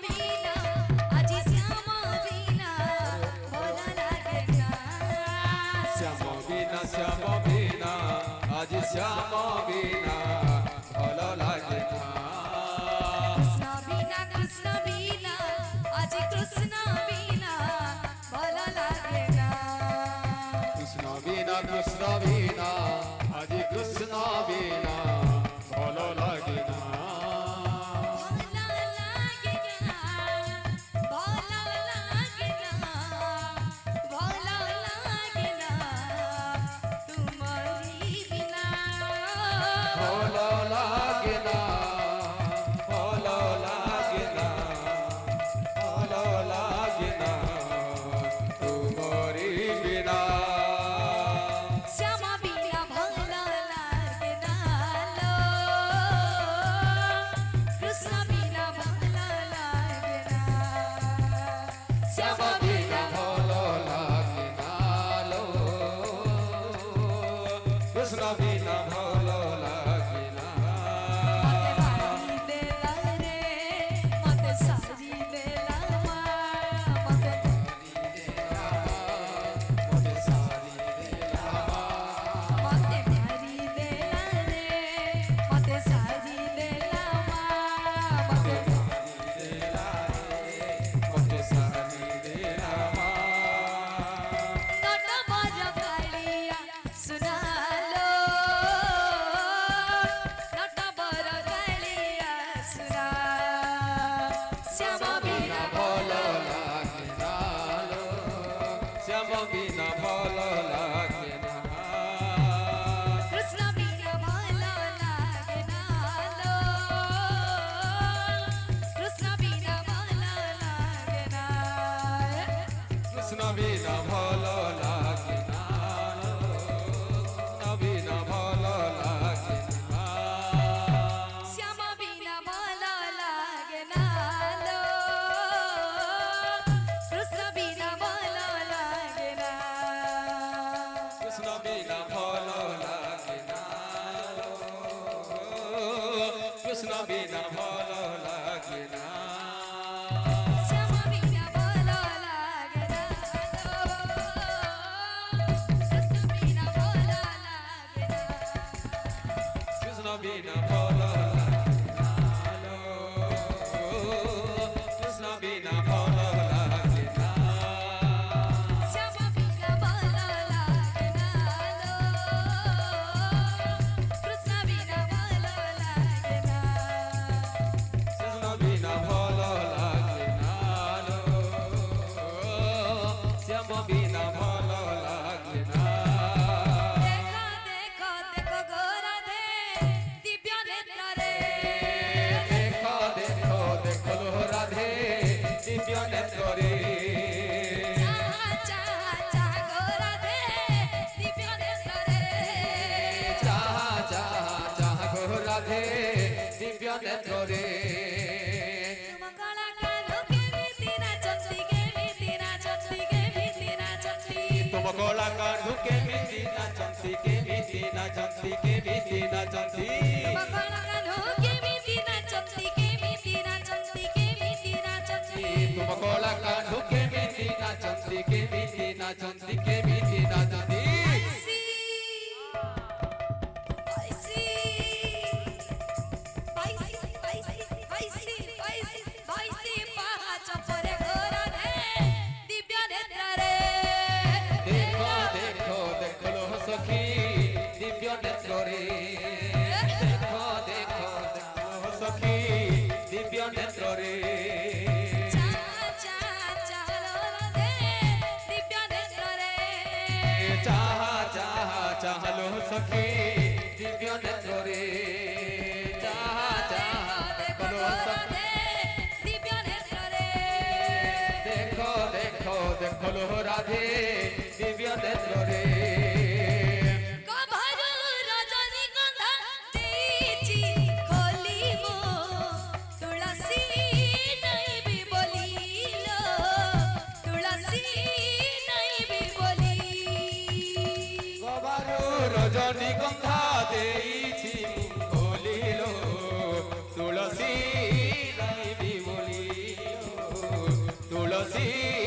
বিনা আজি শ্যাম বিনা ভালো লাগে না শ্যাম বিনা আজি শ্যাম বিনা ভালো লাগে না কৃষ্ণ বিনা আজি কৃষ্ণ বিনা ভালো লাগে না কৃষ্ণ বিনা আজি কৃষ্ণ বিনা ভালো লাগে না কৃষ্ণ বিনা ভালো লাগে না শ্যাম বিনা ভালো লাগে না কৃষ্ণ বিনা ভালো লাগে না কৃষ্ণ বিনা ভালো লাগে না কৃষ্ণ বিনা ভালো লাগে না শ্যাম বিনা ভালো লাগে না কৃষ্ণ বিনা ভালো লাগে না কৃষ্ণ বিনা ভালো লাগে না শ্যাম বিনা ভালো লাগে না দেখো দেখো গো রাধে দিব্য নেত্রে দেখো দেখো দেখো রাধে দিব্য নেত্রে চাহা চাহা গো রাধে দিব্য নেত্রে চাহা চাহা চাহা গো রাধে দিব্য নেত্রে तुम गोला काढ़ू के मिट्टी नाचंती के मिट्टी नाचंती के मिट्टी नाचंती तुम गोला काढ़ू के मिट्टी नाचंती के मिट्टी नाचंती के मिट्टी नाचंती देखो देखो देखो लो सखी दिव्य नेत्रे देखो देखो देखो लो सखी दिव्य नेत्रे चाहा चाहा चाहा लो सखी दिव्य नेत्रे चाहा चाहा लो सखी देखो देखो देखो लो राधे दिव्य नेत्रे রজনীগন্ধা দেইছি বলিল তুলসী নাইবি বলিল তুলসী